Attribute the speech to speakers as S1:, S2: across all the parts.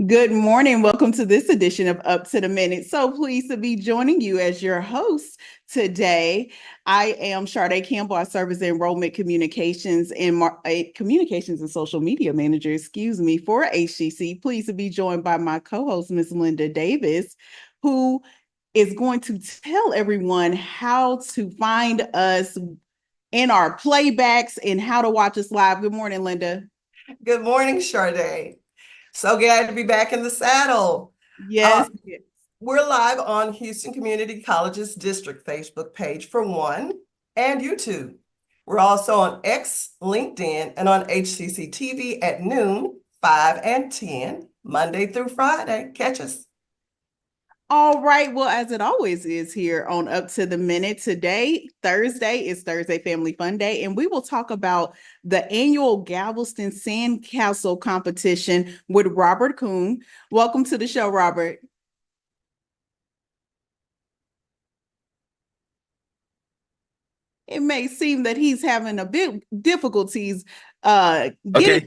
S1: Good morning. Welcome to this edition of Up to the Minute. So pleased to be joining you as your host today. I am Sade Campbell. I serve as enrollment communications and communications and social media manager, for HCC. Pleased to be joined by my co-host, Ms. Linda Davis, who is going to tell everyone how to find us in our playbacks and how to watch us live. Good morning, Linda.
S2: Good morning, Sade. So glad to be back in the saddle.
S1: Yes.
S2: We're live on Houston Community College's district Facebook page for one, and YouTube. We're also on X, LinkedIn, and on HCCTV at noon, 5 and 10, Monday through Friday. Catch us.
S1: All right. Well, as it always is here on Up to the Minute, today, Thursday, is Thursday Family Fun Day, and we will talk about the annual Galveston Sandcastle Competition with Robert Kuhn. Welcome to the show, Robert. It may seem that he's having a bit difficulties getting.
S3: Okay.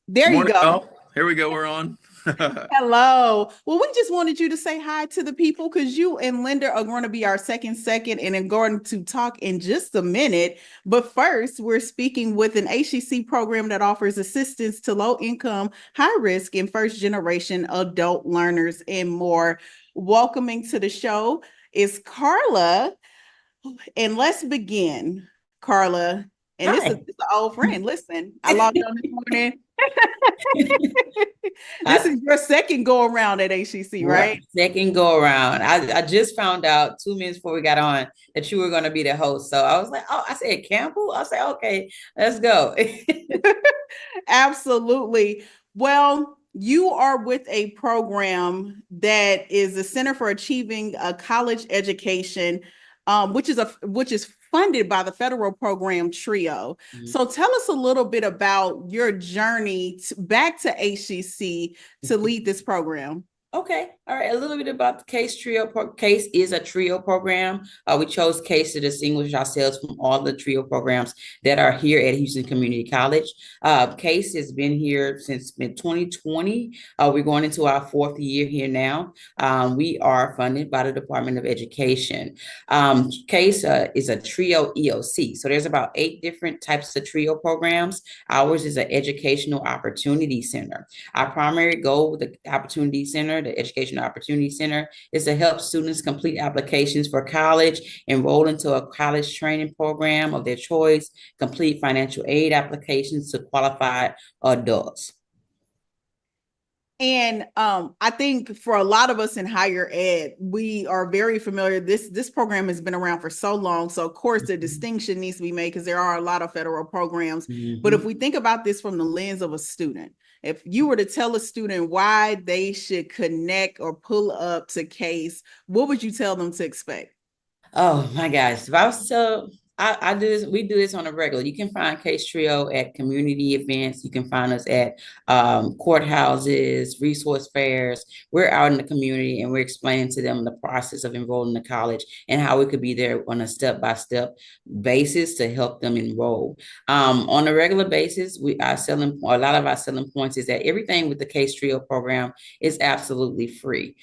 S1: There you go.
S3: Oh, here we go. We're on.
S1: Hello. Well, we just wanted you to say hi to the people because you and Linda are going to be our second and are going to talk in just a minute. But first, we're speaking with an HCC program that offers assistance to low-income, high-risk, and first-generation adult learners and more. Welcoming to the show is Carla. And let's begin, Carla. And this is an old friend. Listen, I logged on this morning. This is your second go around at HCC, right?
S4: Second go around. I just found out 2 minutes before we got on that you were going to be the host. So I was like, oh, I said Campbell. I said, okay, let's go.
S1: Absolutely. Well, you are with a program that is the Center for Achieving a College Education, which is funded by the federal program TRIO. Mm-hmm. So tell us a little bit about your journey back to HCC to lead this program.
S4: Okay. All right. A little bit about the CACE TRIO. CACE is a TRIO program. We chose CACE to distinguish ourselves from all the TRIO programs that are here at Houston Community College. CACE has been here since 2020. We're going into our fourth year here now. We are funded by the Department of Education. CACE is a TRIO EOC. So there's about 8 different types of TRIO programs. Ours is an Educational Opportunity Center. Our primary goal with the Opportunity Center, the Educational Opportunity Center, is to help students complete applications for college, enroll into a college training program of their choice, complete financial aid applications to qualified adults.
S1: And I think for a lot of us in higher ed, we are very familiar. This program has been around for so long. So of course the distinction needs to be made because there are a lot of federal programs. Mm-hmm. But if we think about this from the lens of a student, if you were to tell a student why they should connect or pull up to CACE, what would you tell them to expect?
S4: Oh my gosh. If I was to tell, I do this, we do this on a regular. You can find CACE TRIO at community events. You can find us at courthouses, resource fairs. We're out in the community and we're explaining to them the process of enrolling in college and how we could be there on a step-by-step basis to help them enroll. On a regular basis, a lot of our selling points is that everything with the CACE TRIO program is absolutely free.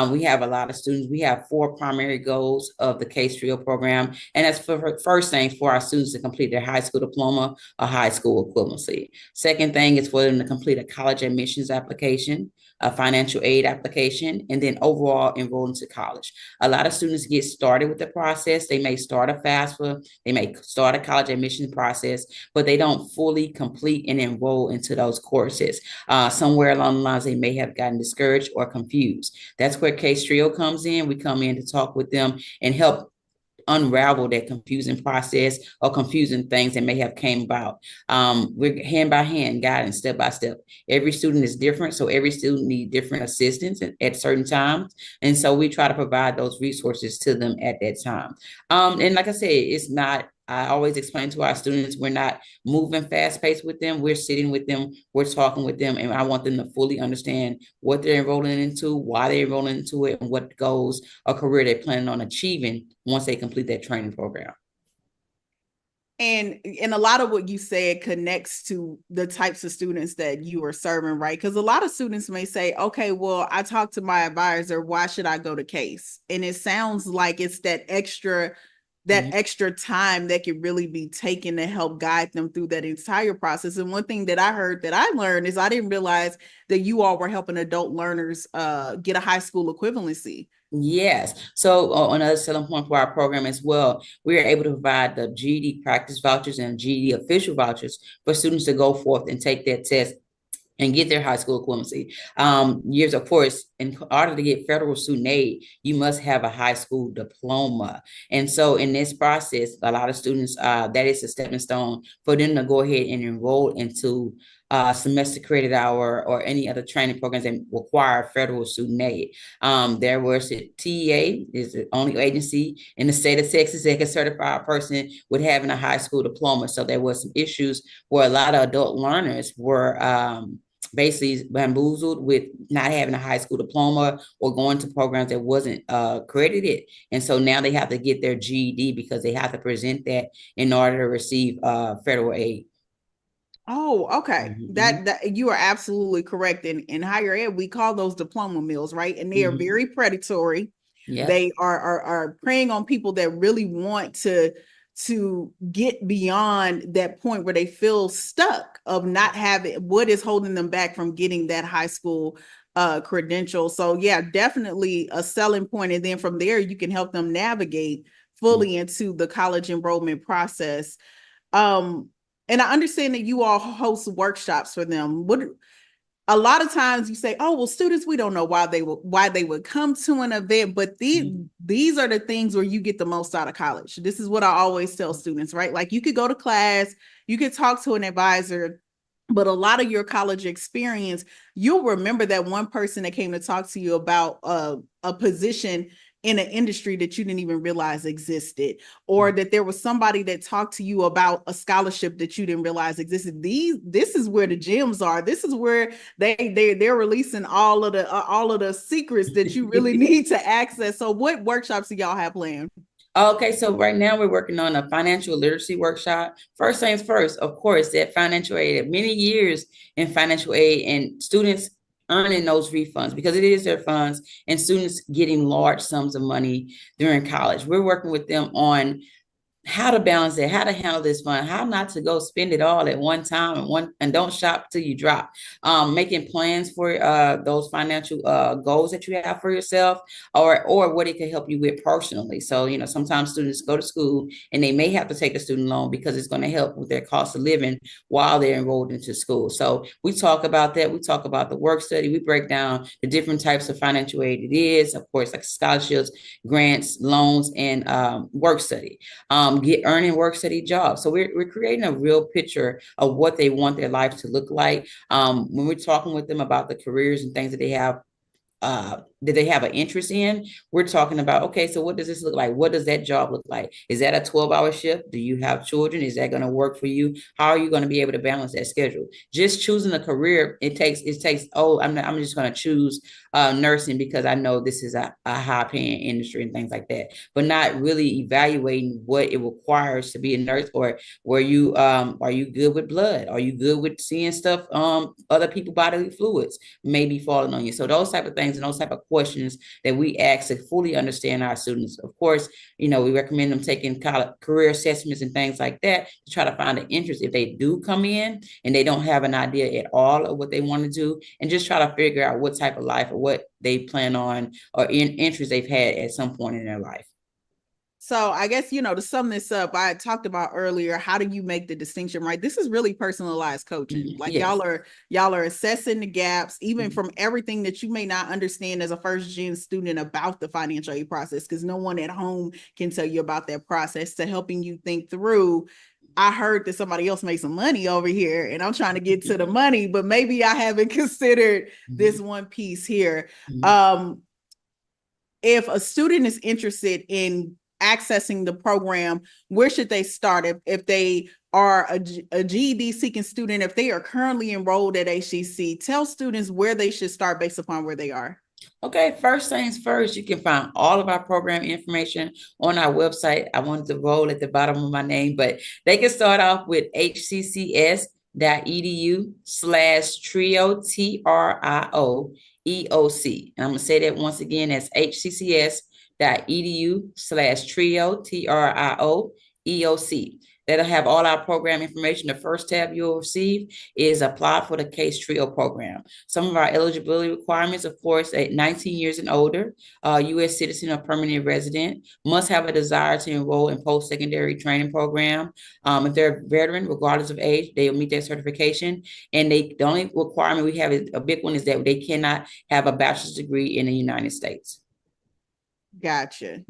S4: We have a lot of students. We have 4 primary goals of the CACE TRIO program, and that's first thing for our students to complete their high school diploma or high school equivalency. Second thing is for them to complete a college admissions application, a financial aid application, and then overall enroll into college. A lot of students get started with the process. They may start a FAFSA, they may start a college admission process, but they don't fully complete and enroll into those courses. Somewhere along the lines, they may have gotten discouraged or confused. That's where CACE TRIO comes in. We come in to talk with them and help unravel that confusing process or confusing things that may have came about. We're hand by hand, guiding step by step. Every student is different, so every student needs different assistance at certain times. And so we try to provide those resources to them at that time. And like I said, it's not, I always explain to our students, we're not moving fast paced with them. We're sitting with them, we're talking with them, and I want them to fully understand what they're enrolling into, why they're enrolling into it, and what goals or career they're planning on achieving once they complete that training program.
S1: And a lot of what you said connects to the types of students that you are serving, right? Because a lot of students may say, okay, well, I talked to my advisor, why should I go to CACE? And it sounds like it's that extra time that could really be taken to help guide them through that entire process. And one thing that I heard that I learned is I didn't realize that you all were helping adult learners get a high school equivalency.
S4: Yes. So another selling point for our program as well, we are able to provide the GED practice vouchers and GED official vouchers for students to go forth and take that test and get their high school equivalency. Years, of course, in order to get federal student aid, you must have a high school diploma. And so in this process, a lot of students, that is a stepping stone for them to go ahead and enroll into semester credit hour or any other training programs that require federal student aid. There was TEA is the only agency in the state of Texas that can certify a person with having a high school diploma. So there was some issues where a lot of adult learners were basically bamboozled with not having a high school diploma or going to programs that wasn't accredited. And so now they have to get their GED because they have to present that in order to receive federal aid.
S1: Oh, okay.
S4: Mm-hmm.
S1: That you are absolutely correct. In higher ed, we call those diploma mills, right? And they are very predatory.
S4: Yep.
S1: They are preying on people that really want to get beyond that point where they feel stuck of not having what is holding them back from getting that high school credential. So yeah, definitely a selling point. And then from there, you can help them navigate fully into the college enrollment process. And I understand that you all host workshops for them. A lot of times you say, oh, well, students, we don't know why they would come to an event, but these are the things where you get the most out of college. This is what I always tell students, right? Like you could go to class, you could talk to an advisor, but a lot of your college experience, you'll remember that one person that came to talk to you about a position in an industry that you didn't even realize existed, or that there was somebody that talked to you about a scholarship that you didn't realize existed. This is where the gems are. This is where they're releasing all of the secrets that you really need to access. So what workshops do y'all have planned?
S4: Okay, so right now we're working on a financial literacy workshop. First things first, of course, that financial aid, many years in financial aid and students earning those refunds because it is their funds and students getting large sums of money during college. We're working with them on how to balance it, how to handle this fund, how not to go spend it all at one time and don't shop till you drop. Making plans for those financial goals that you have for yourself, or what it can help you with personally. So sometimes students go to school and they may have to take a student loan because it's going to help with their cost of living while they're enrolled into school. So we talk about that. We talk about the work study. We break down the different types of financial aid it is, of course, like scholarships, grants, loans, and work study. Get earning work study jobs. So we're creating a real picture of what they want their life to look like. When we're talking with them about the careers and things that they have an interest in, we're talking about, okay, so what does this look like? What does that job look like? Is that a 12-hour shift? Do you have children? Is that going to work for you? How are you going to be able to balance that schedule? Just choosing a career, it takes, I'm just going to choose nursing because I know this is a high paying industry and things like that, but not really evaluating what it requires to be a nurse, or are you good with blood? Are you good with seeing stuff, other people bodily fluids may be falling on you? So those type of things and those type of questions that we ask to fully understand our students. Of course, we recommend them taking career assessments and things like that to try to find an interest if they do come in and they don't have an idea at all of what they want to do, and just try to figure out what type of life or what they plan on or interest they've had at some point in their life.
S1: So I guess, to sum this up, I talked about earlier, how do you make the distinction, right? This is really personalized coaching. Like
S4: yes.
S1: y'all are assessing the gaps, even from everything that you may not understand as a first-gen student about the financial aid process, because no one at home can tell you about that process, to helping you think through, I heard that somebody else made some money over here and I'm trying to get to the money, but maybe I haven't considered this one piece here. If a student is interested in accessing the program, where should they start? If they are a GED seeking student, if they are currently enrolled at HCC, tell students where they should start based upon where they are.
S4: Okay, first things first, you can find all of our program information on our website. I wanted to roll at the bottom of my name, but they can start off with hccs.edu/trio, TRIO EOC. And I'm going to say that once again, that's hccs.edu/trio, TRIO EOC. That'll have all our program information. The first tab you'll receive is apply for the CACE TRIO program. Some of our eligibility requirements, of course, at 19 years and older, U.S. citizen or permanent resident, must have a desire to enroll in post-secondary training program. If they're a veteran, regardless of age, they'll meet their certification. And the only requirement we have is a big one, is that they cannot have a bachelor's degree in the United States.
S1: Gotcha.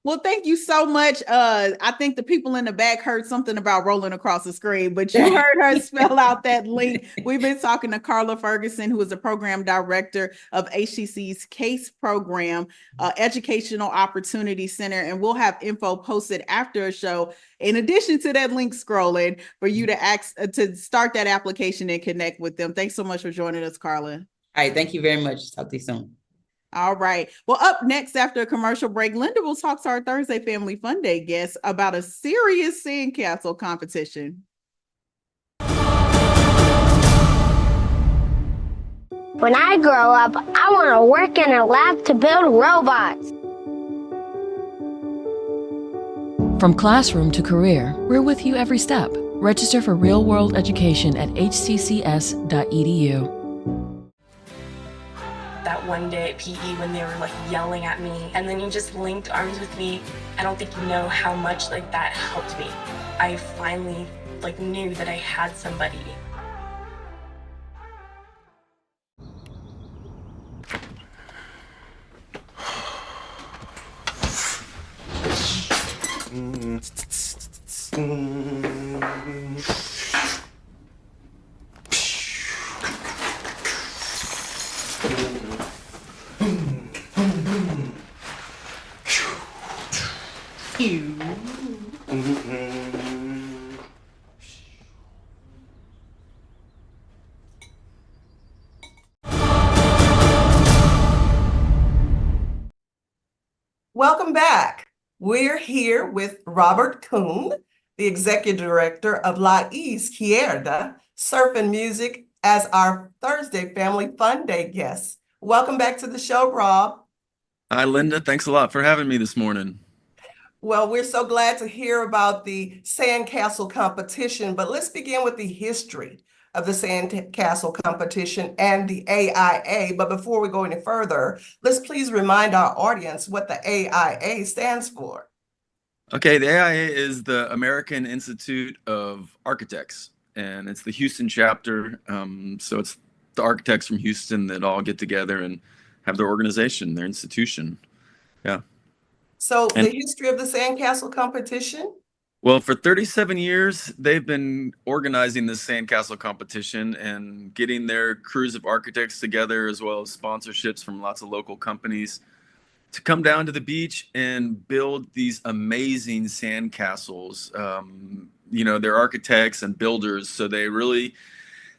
S1: Well, thank you so much. I think the people in the back heard something about rolling across the screen, but you heard her spell out that link. We've been talking to Carla Ferguson, who is the program director of HCC's CACE program, Educational Opportunity Center, and we'll have info posted after a show, in addition to that link scrolling, for you to start that application and connect with them. Thanks so much for joining us, Carla.
S4: All right, thank you very much. Talk to you soon.
S1: All right. Well, up next after a commercial break, Linda will talk to our Thursday Family Fun Day guests about a serious sandcastle competition.
S3: When I grow up, I want to work in a lab to build robots.
S5: From classroom to career, we're with you every step. Register for real-world education at hccs.edu.
S6: That one day at PE when they were like yelling at me, and then you just linked arms with me. I don't think you know how much like that helped me. I finally like knew that I had somebody.
S2: Welcome back. We're here with Robert Kuhn, the Executive Director of La Izquierda Surf and Music, as our Thursday Family Fun Day guest. Welcome back to the show, Rob.
S7: Hi, Linda. Thanks a lot for having me this morning.
S2: Well, we're so glad to hear about the Sandcastle competition, but let's begin with the history of the Sandcastle competition and the AIA. But before we go any further, let's please remind our audience what the AIA stands for.
S7: Okay, the AIA is the American Institute of Architects, and it's the Houston chapter. So it's the architects from Houston that all get together and have their organization, their institution. Yeah.
S2: So the history of the Sandcastle competition?
S7: Well, for 37 years, they've been organizing this Sandcastle competition and getting their crews of architects together, as well as sponsorships from lots of local companies, to come down to the beach and build these amazing sandcastles. You know, they're architects and builders, so they really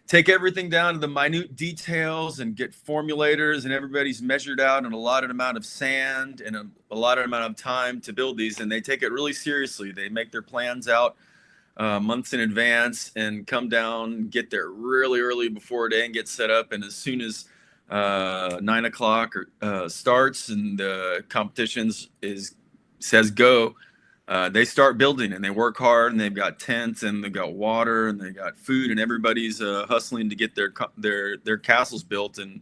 S7: take everything down to the minute details and get formulators, and everybody's measured out an allotted amount of sand and a allotted amount of time to build these, and they take it really seriously. They make their plans out months in advance and come down, get there really early before day and get set up. And as soon as 9 o'clock starts and the competitions says go, they start building, and they work hard, and they've got tents, and they've got water, and they got food, and everybody's hustling to get their castles built. And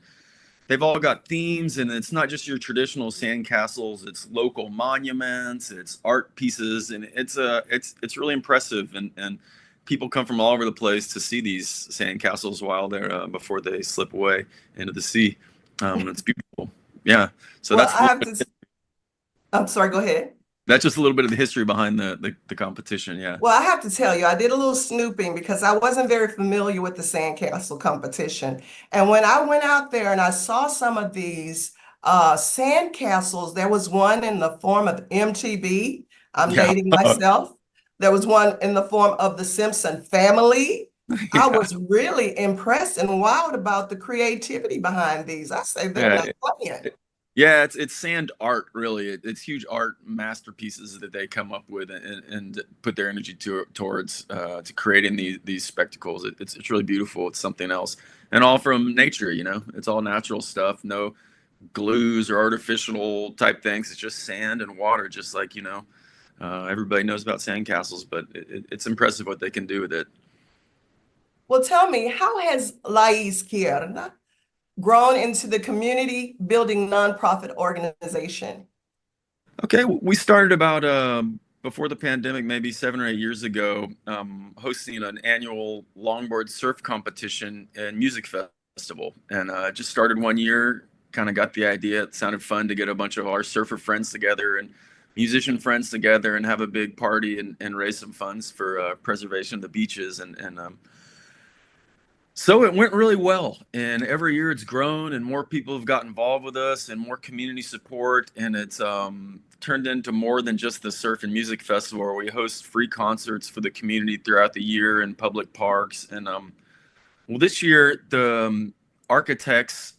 S7: they've all got themes, and it's not just your traditional sand castles. It's local monuments, it's art pieces, and it's really impressive. And people come from all over the place to see these sand castles while they're before they slip away into the sea. It's beautiful. Yeah. So
S2: well, I'm sorry, go ahead.
S7: That's just a little bit of the history behind the competition, yeah.
S2: Well, I have to tell you, I did a little snooping because I wasn't very familiar with the Sandcastle competition. And when I went out there and I saw some of these sandcastles, there was one in the form of MTV. I'm dating myself. There was one in the form of the Simpson family. I
S7: Yeah.
S2: was really impressed and wowed about the creativity behind these. I say they're
S7: Yeah.
S2: not playing.
S7: Yeah, it's sand art, really. It's huge art masterpieces that they come up with and put their energy towards to creating these spectacles. It's really beautiful. It's something else, and all from nature. It's all natural stuff. No glues or artificial type things. It's just sand and water. Just like everybody knows about sandcastles, but it's impressive what they can do with it.
S2: Well, tell me, how has La Izquierda grown into the community building nonprofit organization?
S7: Okay, we started about before the pandemic, maybe 7 or 8 years ago, hosting an annual longboard surf competition and music festival. And just started one year, kind of got the idea. It sounded fun to get a bunch of our surfer friends together and musician friends together and have a big party and raise some funds for preservation of the beaches. So it went really well, and every year it's grown, and more people have got involved with us, and more community support, and it's turned into more than just the surf and music festival, where we host free concerts for the community throughout the year in public parks. And well, this year the architects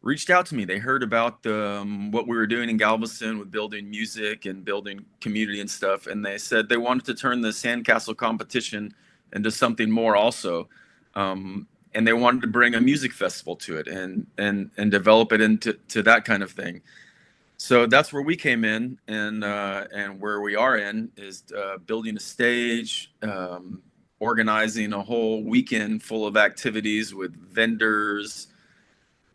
S7: reached out to me. They heard about what we were doing in Galveston with building music and building community and stuff, and they said they wanted to turn the Sandcastle competition into something more also. And they wanted to bring a music festival to it and develop it into that kind of thing. So that's where we came in, and where we are in is building a stage, organizing a whole weekend full of activities with vendors,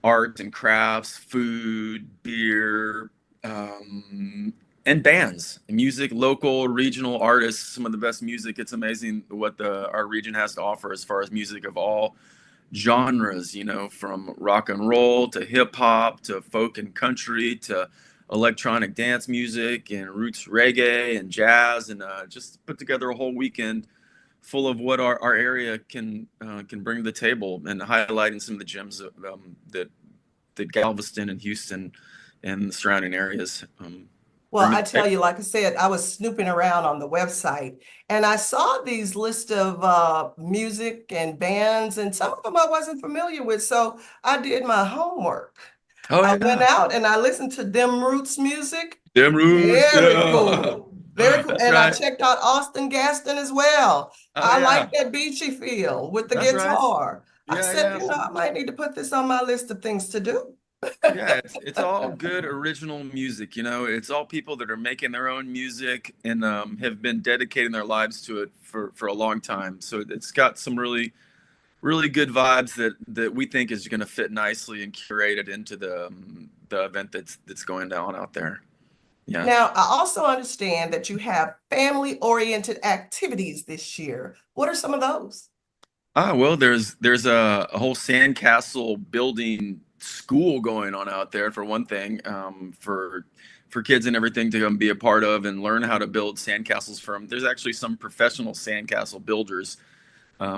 S7: art and crafts, food, beer, and bands, music, local, regional artists, some of the best music. It's amazing what our region has to offer as far as music of all genres, from rock and roll to hip hop to folk and country to electronic dance music and roots reggae and jazz, and just put together a whole weekend full of what our area can bring to the table, and highlighting some of the gems that Galveston and Houston and the surrounding areas.
S2: Well, I tell you, like I said, I was snooping around on the website and I saw these list of music and bands, and some of them I wasn't familiar with. So I did my homework.
S7: Oh,
S2: I
S7: yeah.
S2: went out and I listened to Them Roots music.
S7: Them Roots.
S2: Very
S7: Yeah.
S2: cool. Very cool.
S7: That's
S2: And
S7: right.
S2: I checked out Austin Gaston as well.
S7: Oh,
S2: I
S7: yeah.
S2: like that beachy feel with the
S7: That's right.
S2: guitar. I
S7: Yeah,
S2: said,
S7: yeah.
S2: I might need to put this on my list of things to do.
S7: Yeah, it's all good original music. It's all people that are making their own music and have been dedicating their lives to it for a long time. So it's got some really, really good vibes that we think is going to fit nicely and curate it into the event that's going down out there. Yeah.
S2: Now, I also understand that you have family-oriented activities this year. What are some of those?
S7: Well, there's a whole sandcastle building school going on out there, for one thing, for kids and everything to come be a part of and learn how to build sandcastles from. There's actually some professional sandcastle builders. They're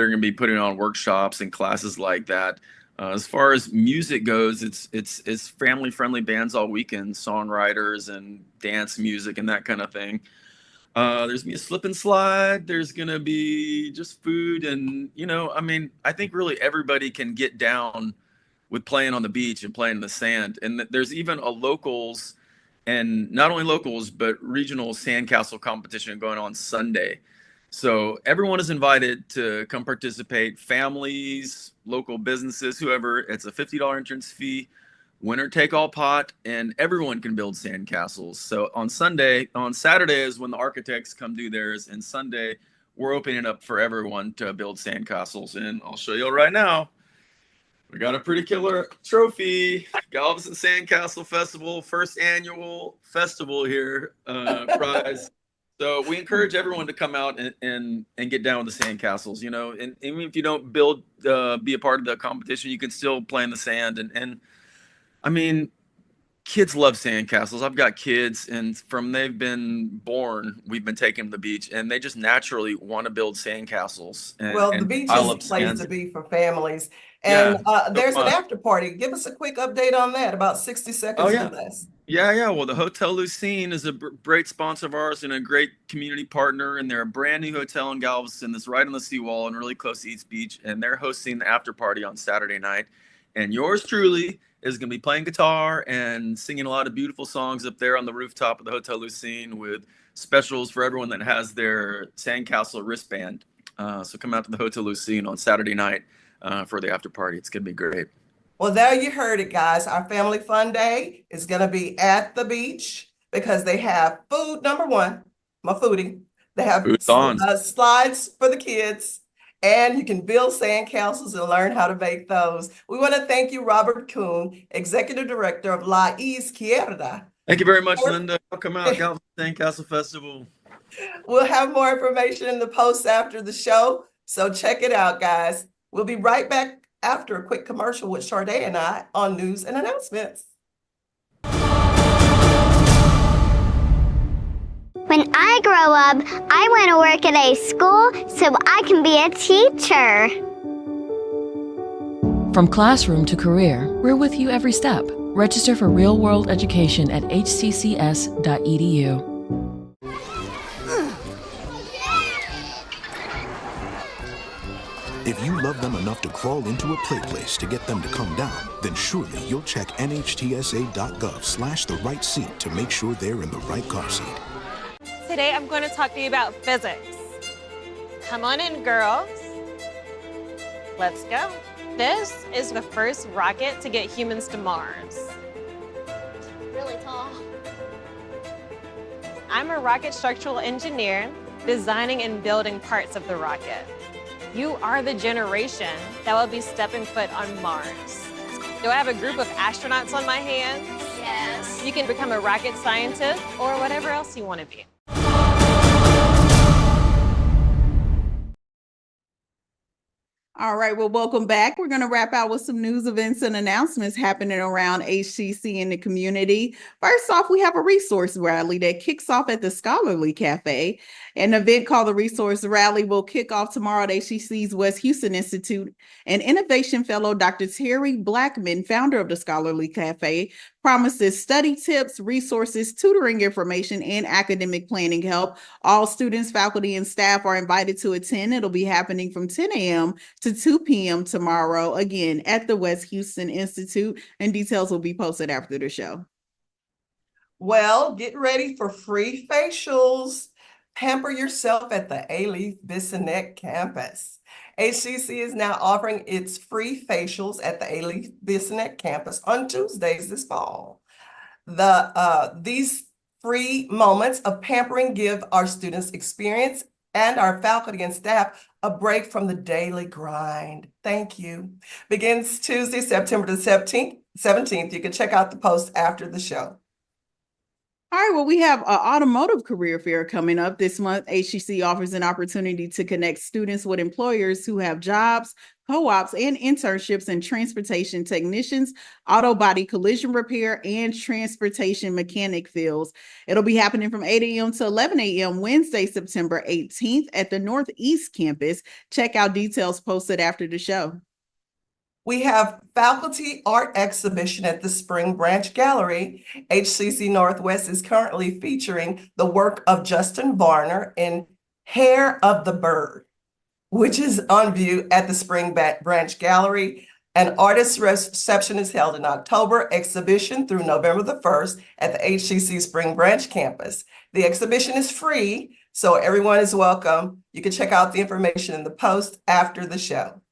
S7: going to be putting on workshops and classes like that. As far as music goes, it's family-friendly bands all weekend, songwriters and dance music and that kind of thing. There's gonna be a slip and slide. There's gonna be just food, and I think really everybody can get down with playing on the beach and playing in the sand. And there's even a locals, and not only locals but regional sandcastle competition going on Sunday. So everyone is invited to come participate. Families, local businesses, whoever. It's a $50 entrance fee. Winner take all pot, and everyone can build sandcastles. So on Saturday is when the architects come do theirs, and Sunday we're opening it up for everyone to build sandcastles. And I'll show you right now. We got a pretty killer trophy, Galveston Sandcastle Festival, first annual festival here, prize. So we encourage everyone to come out and get down with the sandcastles, and even if you don't be a part of the competition, you can still play in the sand. And I mean, kids love sandcastles. I've got kids, and from they've been born, we've been taking them to the beach, and they just naturally want to build sandcastles.
S2: Well, the beach is a place to be for families. And there's an after party. Give us a quick update on that, about 60 seconds or less.
S7: Yeah. Well, the Hotel Lucine is a great sponsor of ours and a great community partner. And they're a brand new hotel in Galveston that's right on the seawall and really close to East Beach. And they're hosting the after party on Saturday night. And yours truly is going to be playing guitar and singing a lot of beautiful songs up there on the rooftop of the Hotel Lucine with specials for everyone that has their Sandcastle wristband. So come out to the Hotel Lucine on Saturday night for the after party. It's going to be great.
S2: Well, there you heard it, guys. Our Family Fun Day is going to be at the beach because they have food, number one, my foodie. They have
S7: Food's on.
S2: slides for the kids, and you can build sandcastles and learn how to make those. We want to thank you, Robert Kuhn, Executive Director of La Izquierda.
S7: Thank you very much, Linda. Welcome out, Galveston Sandcastle Festival.
S2: We'll have more information in the post after the show, so check it out, guys. We'll be right back after a quick commercial with Sharday and I on news and announcements.
S3: When I grow up, I want to work at a school so I can be a teacher.
S5: From classroom to career, we're with you every step. Register for real-world education at hccs.edu.
S8: If you love them enough to crawl into a play place to get them to come down, then surely you'll check nhtsa.gov/the right seat to make sure they're in the right car seat.
S9: Today I'm going to talk to you about physics. Come on in, girls. Let's go. This is the first rocket to get humans to Mars.
S3: Really tall.
S9: I'm a rocket structural engineer, designing and building parts of the rocket. You are the generation that will be stepping foot on Mars. Do I have a group of astronauts on my hands?
S3: Yes.
S9: You can become a rocket scientist or whatever else you want to be.
S1: All right, well, welcome back. We're going to wrap out with some news, events, and announcements happening around HCC in the community. First off, we have a resource rally that kicks off at the Scholarly Café. An event called the Resource Rally will kick off tomorrow at HCC's West Houston Institute. And Innovation Fellow Dr. Terry Blackman, founder of the Scholarly Café, promises study tips, resources, tutoring information, and academic planning help. All students, faculty, and staff are invited to attend. It'll be happening from 10 a.m. to 2 p.m. tomorrow, again, at the West Houston Institute, and details will be posted after the show.
S2: Well, get ready for free facials. Pamper yourself at the Alief-Bissonnet campus. HCC is now offering its free facials at the Alief-Bissonnet campus on Tuesdays this fall. These free moments of pampering give our students experience and our faculty and staff a break from the daily grind. Thank you. Begins Tuesday, September the 17th. You can check out the post after the show.
S1: All right, well, we have an automotive career fair coming up this month. HCC offers an opportunity to connect students with employers who have jobs, co-ops, and internships in transportation technicians, auto body collision repair, and transportation mechanic fields. It'll be happening from 8 a.m. to 11 a.m. Wednesday, September 18th at the Northeast campus. Check out details posted after the show.
S2: We have faculty art exhibition at the Spring Branch Gallery. HCC Northwest is currently featuring the work of Justin Varner in Hair of the Bird, which is on view at the Spring Branch Gallery. An artist reception is held in October, exhibition through November the 1st at the HCC Spring Branch campus. The exhibition is free, so everyone is welcome. You can check out the information in the post after the show.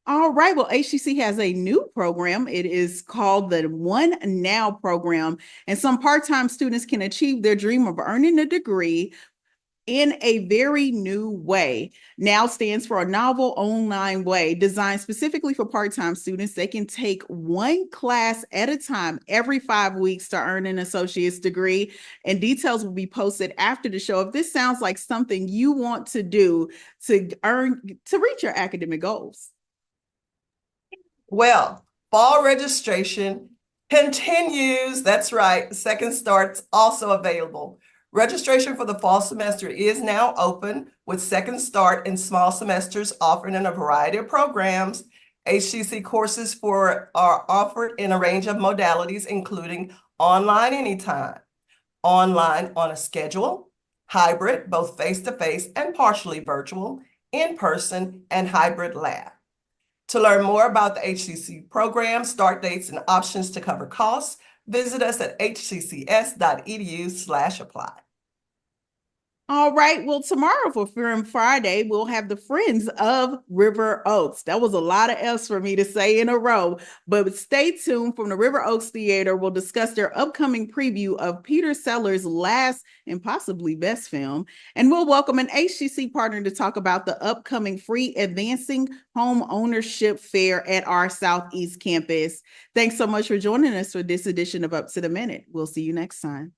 S1: All right. Well, HCC has a new program. It is called the One Now program, and some part-time students can achieve their dream of earning a degree in a very new way. Now stands for a novel online way designed specifically for part-time students. They can take one class at a time every 5 weeks to earn an associate's degree, and details will be posted after the show. If this sounds like something you want to do to reach your academic goals.
S2: Well, fall registration continues. That's right. Second Start's also available. Registration for the fall semester is now open with Second Start and small semesters offering in a variety of programs. HCC courses are offered in a range of modalities, including online anytime, online on a schedule, hybrid, both face-to-face and partially virtual, in-person, and hybrid lab. To learn more about the HCC program, start dates, and options to cover costs, visit us at hccs.edu/apply.
S1: All right. Well, tomorrow for Film Friday, we'll have the Friends of River Oaks. That was a lot of F's for me to say in a row, but stay tuned. From the River Oaks Theater, we'll discuss their upcoming preview of Peter Sellers' last and possibly best film. And we'll welcome an HCC partner to talk about the upcoming free Advancing Home Ownership Fair at our Southeast campus. Thanks so much for joining us for this edition of Up to the Minute. We'll see you next time.